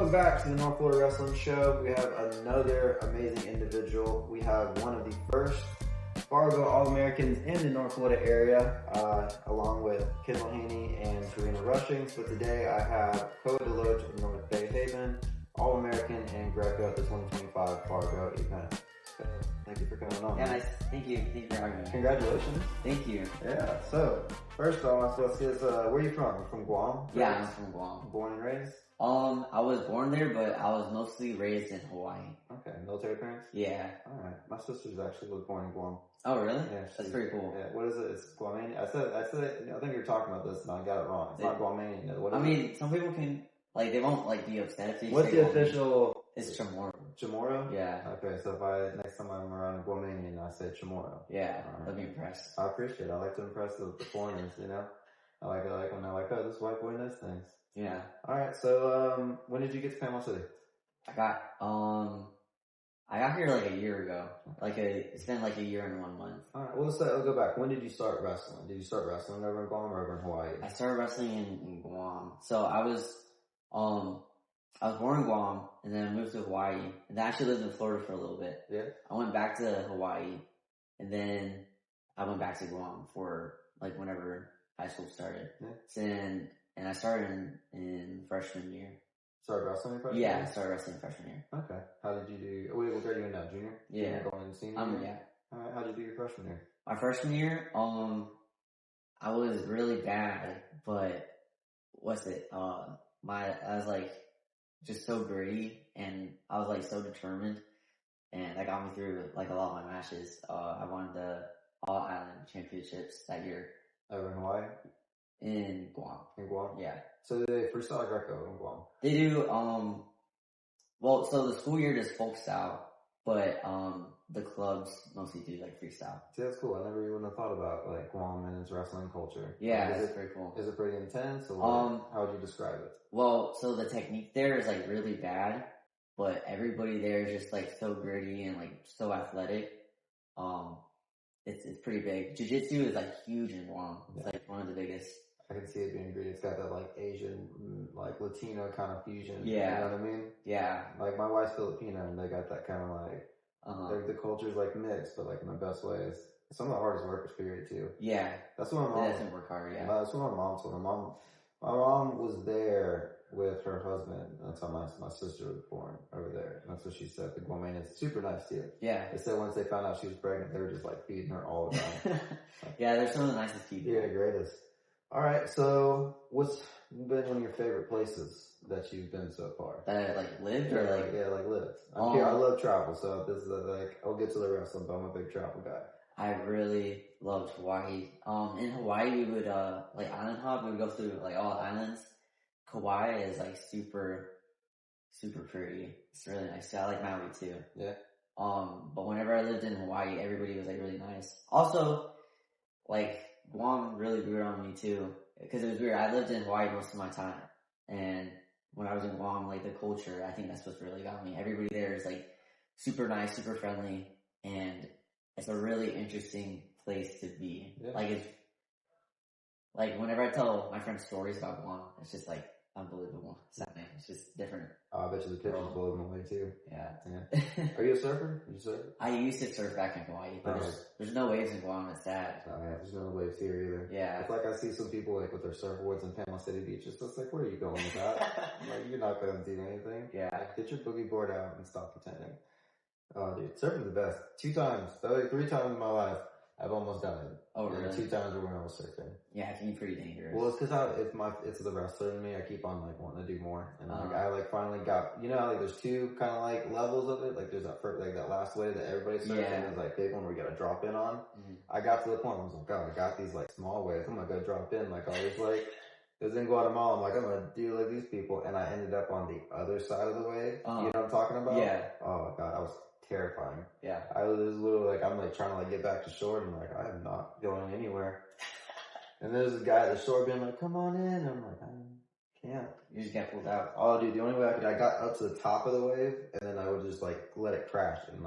Welcome back to the North Florida Wrestling Show. We have another amazing individual. We have one of the first Fargo All-Americans in the North Florida area, along with Kendall Haney and Karina Rushing. So today I have Koa DeLoach of North Bay Haven, All-American and Greco at the 2025 Fargo event. So thank you for coming on. Yeah, nice. Thank you. Thank you for having me. Congratulations. Thank you. Yeah, so first off, let's see, where are you from? You're from Guam? Yeah, I'm from Guam. Born and raised? I was born there, but I was mostly raised in Hawaii. Okay, military parents? Yeah. Alright, my sister's actually was born in Guam. Oh, really? Yeah, that's pretty cool. Yeah, what is it? It's Guamanian. I said, I think you were talking about this and I got it wrong. It's not Guamanian. What is it? Some people can, they won't, be upset if you What's the official? It's Chamorro. Chamorro? Yeah. Okay, so next time I'm around a Guamanian, I say Chamorro. Yeah, I'll be impressed. I appreciate it. I like to impress the foreigners, you know? I like when they're like, oh, this white boy knows things. Yeah. Alright, so, when did you get to Panama City? I got here a year ago. It's been a year and 1 month. Alright, well, let's go back. When did you start wrestling? Did you start wrestling over in Guam or over in Hawaii? I started wrestling in Guam. So I was born in Guam and then I moved to Hawaii and then I actually lived in Florida for a little bit. Yeah. I went back to Hawaii and then I went back to Guam for whenever high school started. Yeah. And I started in freshman year. Started wrestling in freshman year? Yeah, I started wrestling freshman year. Okay. How did you do? Wait, what grade are you in now? Junior? Yeah. Junior going into senior year? Yeah. Alright, how did you do your freshman year? My freshman year, I was really bad, but I was just so gritty and I was so determined and that got me through a lot of my matches. I won the All Island Championships that year. Over in Hawaii? In Guam. In Guam? Yeah. So they freestyle Greco in Guam? They do, so the school year does folk style, but, the clubs mostly do freestyle. See, that's cool. I never even thought about Guam and its wrestling culture. Yeah, it's pretty cool. Is it pretty intense or how would you describe it? Well, so the technique there is really bad, but everybody there is just so gritty and so athletic. It's pretty big. Jiu-jitsu is huge in Guam. It's one of the biggest. I can see it being great. It's got that Asian, Latino kind of fusion. Yeah. You know what I mean? Yeah. My wife's Filipino and they got that kind of the culture's mixed, but in the best ways. Some of the hardest workers, period, too. Yeah. That's what my mom. They definitely work hard, yeah. That's what my mom told me. My mom was there with her husband. That's how my sister was born over there. And that's what she said. The Guamanians, super nice too. Yeah. They said once they found out she was pregnant, they were just feeding her all the time. Yeah, they're some of the nicest people. Yeah, greatest. All right, so what's been one of your favorite places that you've been so far? That lived or lived. I love travel, so this is I'll get to the wrestling, but I'm a big travel guy. I really loved Hawaii. In Hawaii, we would island hop. We would go through all islands. Kauai is super, super pretty. It's really nice. I like Maui too. Yeah. But whenever I lived in Hawaii, everybody was really nice. Also, Guam really grew on me too, because it was weird. I lived in Hawaii most of my time, and when I was in Guam, the culture, I think that's what really got me. Everybody there is super nice, super friendly, and it's a really interesting place to be. Yeah. Whenever I tell my friends stories about Guam, it's just unbelievable. It's just different. I bet you the pictures blow them away too. Yeah. Are you a surfer? Did you surf? I used to surf back in Hawaii, but there's no waves in Guam. It's sad. Oh yeah, there's no waves here either. Yeah. It's I see some people with their surfboards in Panama City beaches. So it's where are you going with that? You're not going to do anything. Yeah. Get your boogie board out and stop pretending. Oh dude, surfing's the best. 2 times, 3 times in my life, I've almost done it. Oh really? 2 times when I was surfing. Yeah, it can be pretty dangerous. Well, it's because it's the wrestler in me. I keep on wanting to do more, and I finally got there's 2 kind of levels of it. There's that first that last wave that everybody surfs, and there's big one where you got to drop in on. Mm-hmm. I got to the point where I was God, I got these small waves. I'm gonna go drop in always it was in Guatemala. I'm gonna do these people, and I ended up on the other side of the wave. You know what I'm talking about? Yeah. Oh God, I was terrifying. Yeah. I was literally I'm trying to get back to shore, and I am not going anywhere. And there's this guy at the shore being come on in. I'm I can't. You just get pulled out. Oh, dude, the only way I got up to the top of the wave, and then I would just let it crash and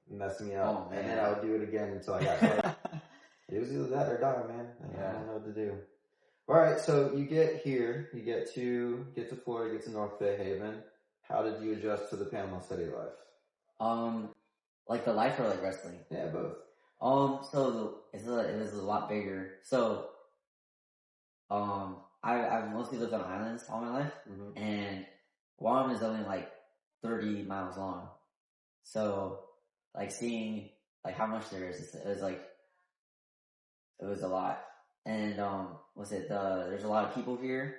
mess me up. Oh, man. And then I would do it again until I got hurt. It was either that or die, man. I don't know what to do. All right, so you get here, you get to Florida, get to North Bay Haven. How did you adjust to the Panama City life? Like the life or like wrestling? Yeah, both. So it was a lot bigger. So, I've mostly lived on islands all my life, and Guam is only like 30 miles long. So, like seeing like how much there is, it was a lot. And there's a lot of people here,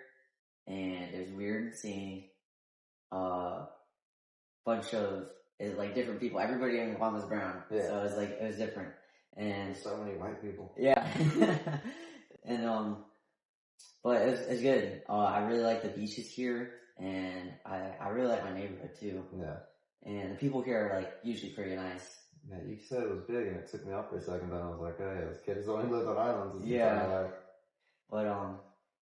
and it was weird seeing bunch of like different people. Everybody in Guam was brown, so it was different. And so many white people. Yeah, and but it's good. I really like the beaches here, and I really like my neighborhood too. Yeah, and the people here are like usually pretty nice. Yeah, you said it was big, and it took me out for a second. Then I was like, "Oh yeah, this kid has only lived on islands." Yeah, but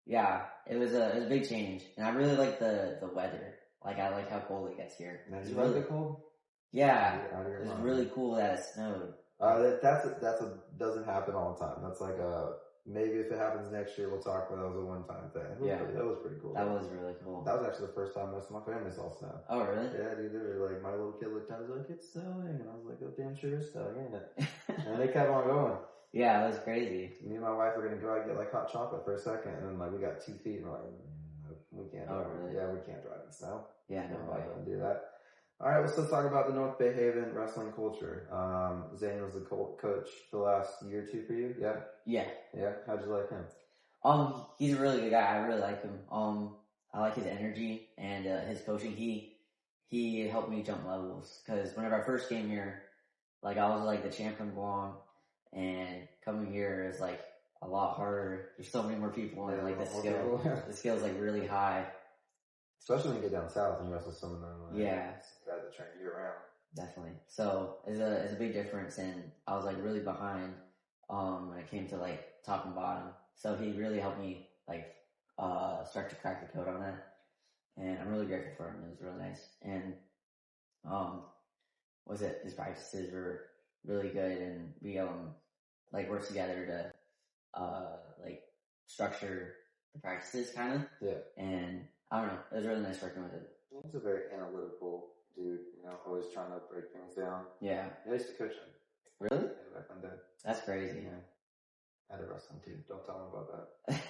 yeah, it was a big change, and I really like the weather. Like I like how cold it gets here. Did you like it cold? Yeah, it was really cool that it snowed. Doesn't happen all the time. That's like maybe if it happens next year, we'll talk. But that was a one-time thing. That was pretty cool. That was really cool. That was actually the first time most of my family saw snow. Oh really? Yeah, dude. They were like, my little kid looked down, and was like, "It's snowing," and I was like, "Oh damn sure it's snowing, ain't it?" And they kept on going. Yeah, it was crazy. Me and my wife were gonna go out and get like hot chocolate for a second, and then like we got 2 feet, and we're like, we can't. Oh really? Yeah, we can't drive in snow. Yeah, no way. Gonna do that. All right, let's talk about the North Bay Haven wrestling culture. Zane was the coach the last year or two for you. Yeah. Yeah. Yeah. How'd you like him? He's a really good guy. I really like him. I like his energy and his coaching. He helped me jump levels because whenever I first came here, like I was like the champ in Guam, and coming here is like a lot harder. There's so many more people, and like the skill's like really high. Especially when you get down south and you wrestle some of them. Guys that train year round. Definitely. So it's a big difference, and I was like really behind when it came to like top and bottom. So he really helped me like start to crack the code on that, and I'm really grateful for him. It was really nice, and his practices were really good, and we like worked together to like structure the practices kind of. Yeah. And I don't know, it was really nice working with him. He's a very analytical dude, always trying to break things down. Yeah. I used to coach him. Really? Yeah, back on that. That's crazy. Yeah. I had a wrestling team. Don't tell him about that.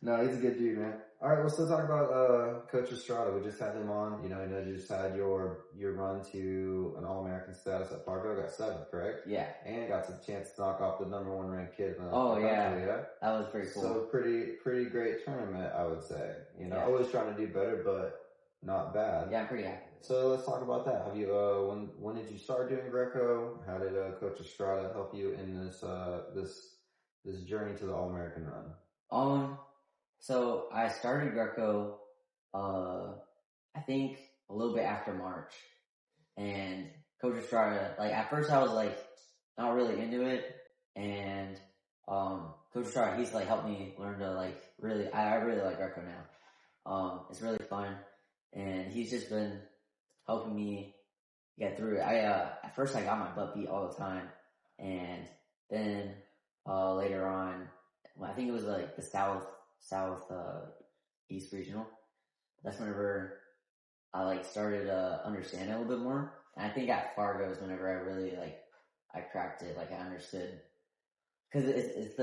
No, he's a good dude, man. All right, let's still talk about Coach Estrada. We just had him on. I know you just had your run to an All-American status at Fargo. Got 7th, correct? Yeah. And got the chance to knock off the #1 ranked kid in the country, yeah. That was pretty cool. So pretty great tournament, I would say. Always trying to do better, but not bad. Yeah, I'm pretty happy. So let's talk about that. Have you when did you start doing Greco? How did Coach Estrada help you in this journey to the All-American run? So I started Greco, I think a little bit after March, and Coach Estrada, like at first I was like not really into it, and Coach Estrada, he's like helped me learn to like I really like Greco now. It's really fun, and he's just been helping me get through it. At first I got my butt beat all the time, and then later on, I think it was like the South East Regional. That's whenever I like started understanding a little bit more. And I think at Fargo is whenever I really I cracked it. Like I understood, because it's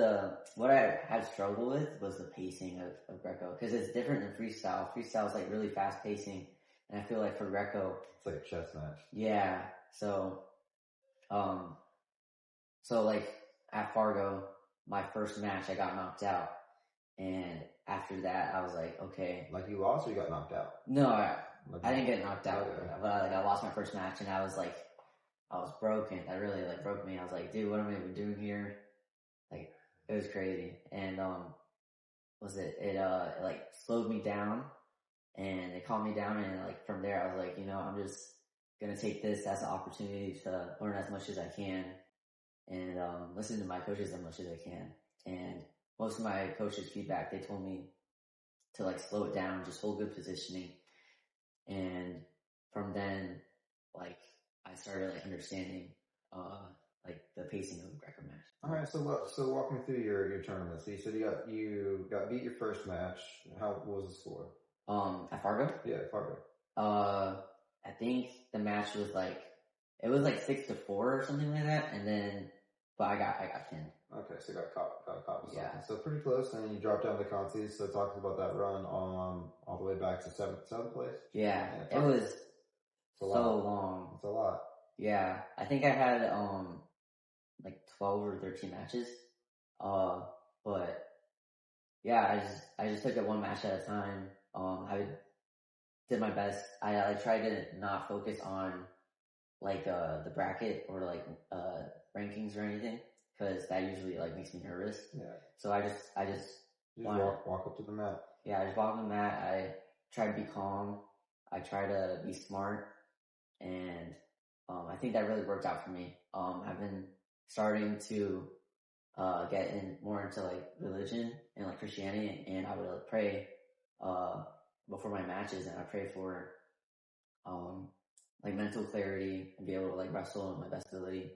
what I had struggled with was the pacing of Greco, because it's different than freestyle. Freestyle is like really fast pacing, and I feel like for Greco it's like a chess match. Yeah. So like at Fargo, my first match I got knocked out. And after that, I was like, okay. Like you lost or you got knocked out? No, I didn't get knocked out. Okay. But I lost my first match, and I was broken. That really broke me. I was like, dude, what am I even doing here? Like, it was crazy. And it slowed me down, and it calmed me down. And from there, I was like, I'm just gonna take this as an opportunity to learn as much as I can, and listen to my coaches as much as I can. And most of my coaches' feedback, they told me to slow it down, just hold good positioning. And from then, I started understanding the pacing of the Greco match. All right, so walk me through your tournament. So you said you got beat your first match. What was the score? At Fargo? Yeah, Fargo. I think the match was like, it was like 6-4 or something like that, and then, but I got pinned. Okay, so you got caught with something. Yeah. So pretty close, and then you dropped down the contes. So talk about that run all the way back to seventh place. Yeah, it was so long. It's a lot. Yeah, I think I had like 12 or 13 matches. But yeah, I just took it one match at a time. I did my best. I tried to not focus on like the bracket or like rankings or anything, because that usually like makes me nervous. Yeah. So I just walk up to the mat. Yeah, I just walk up to the mat. I try to be calm. I try to be smart, and I think that really worked out for me. I've been starting to get more into like religion and like Christianity, and I would like pray before my matches, and I pray for like mental clarity and be able to like wrestle in my best ability,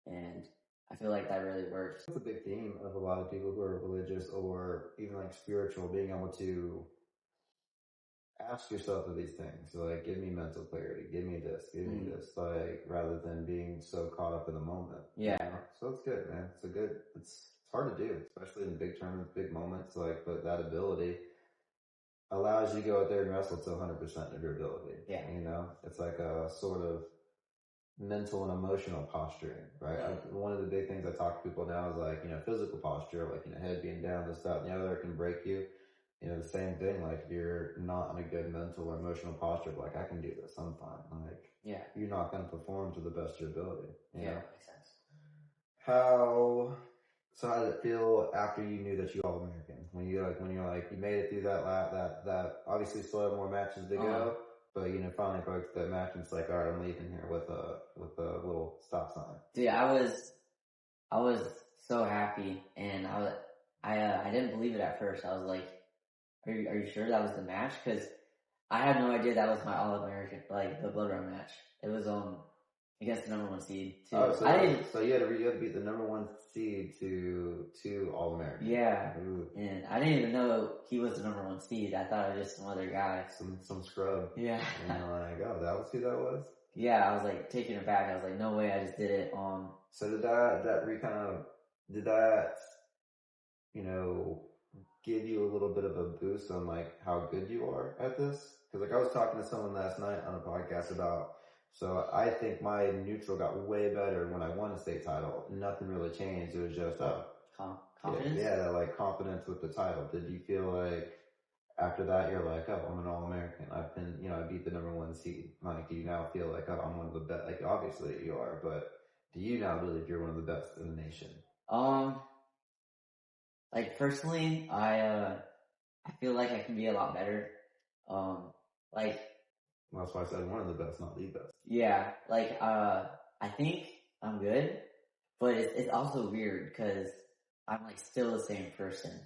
and I feel like that really works. It's a big theme of a lot of people who are religious or even like spiritual, being able to ask yourself of these things. So like, give me mental clarity, give me this, like, rather than being so caught up in the moment. Yeah. You know? So it's good, man. It's hard to do, especially in big tournaments, big moments, like, but that ability allows you to go out there and wrestle to 100% of your ability. Yeah. You know, it's like a sort of mental and emotional posturing, right? One of the big things I talk to people now is like, physical posture, like, head being down, this, that, and the other can break you. The same thing, like, if you're not in a good mental or emotional posture, like, I can do this, I'm fine. Like, you're not going to perform to the best of your ability. You know? Makes sense. So how did it feel after you knew that you All-American? When you're like, you made it through that lap, that obviously still have more matches to go, but finally broke that match, and it's like, all right, I'm leaving here with a little stop sign. Dude, I was so happy, and I didn't believe it at first. I was like, are you sure that was the match? Because I had no idea that was my All-American, like the blood run match. It was against the number 1 seed too. Oh, so you had to beat the number 1 seed to All-American. Yeah. Ooh. And I didn't even know he was the number 1 seed. I thought it was just some other guy. Some scrub. Yeah. And you're like, oh, that was who that was? Yeah, I was like taken aback. I was like, no way, I just did it. So did that give you a little bit of a boost on like how good you are at this? Because like I was talking to someone last night on a podcast about, so I think my neutral got way better when I won a state title. Nothing really changed. It was just confidence. Yeah, that like confidence with the title. Did you feel like after that you're like, oh, I'm an All-American. I've been, I beat the number 1 seed. Like, do you now feel like, oh, I'm one of the best? Like, obviously you are, but do you now believe you're one of the best in the nation? Like personally, I feel like I can be a lot better. Like. Well, that's why I said one of the best, not the best. Yeah, like I think I'm good, but it's also weird because I'm like still the same person.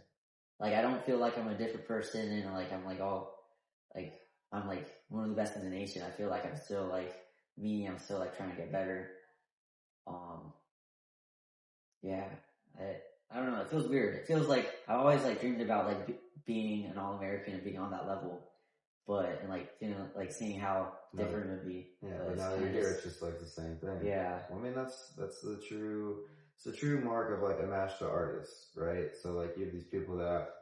Like I don't feel like I'm a different person, and like I'm like I'm like one of the best in the nation. I feel like I'm still like me. I'm still like trying to get better. Yeah, I don't know. It feels weird. It feels like I always like dreamed about like being an All-American and being on that level. But, and like, like seeing how different it would be. Yeah, but now you're here, it's just like the same thing. Yeah. Well, I mean, it's the true mark of like a master artist, right? So like you have these people that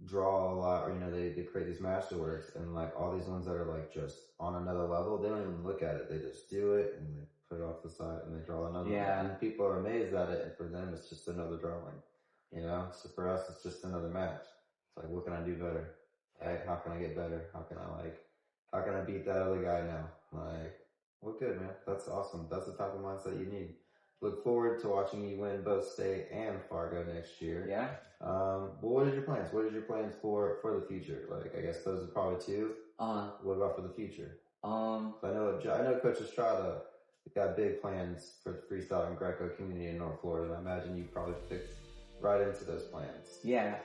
draw a lot, or, they create these masterworks, and like all these ones that are like just on another level, they don't even look at it. They just do it and they put it off the side and they draw another one. And people are amazed at it, and for them it's just another drawing, So for us, it's just another match. It's like, what can I do better? Like, how can I get better? How can I beat that other guy now? Like, well, good, man. That's awesome. That's the type of mindset you need. Look forward to watching you win both state and Fargo next year. Yeah. But what is your plans? What is your plans for the future? Like, I guess those are probably 2. What about for the future? I know Coach Estrada got big plans for the freestyle and Greco community in North Florida, and I imagine you probably fit right into those plans. Yeah.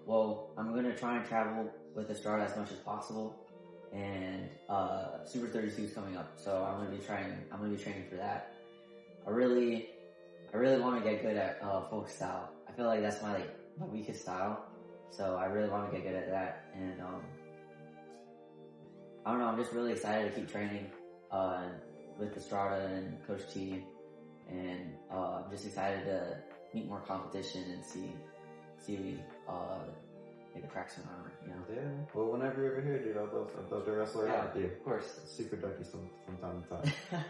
Well, I'm gonna try and travel with Estrada as much as possible, and Super 32 is coming up, so I'm gonna be training for that. I really want to get good at folk style. I feel like that's my weakest style, so I really want to get good at that. And I don't know, I'm just really excited to keep training, with Estrada and Coach T, and, I'm just excited to meet more competition and see, maybe crack some armor, you know? Yeah. Well, whenever you're over here, dude, I'd love to wrestle around with you. Of course. Super ducky from time to time.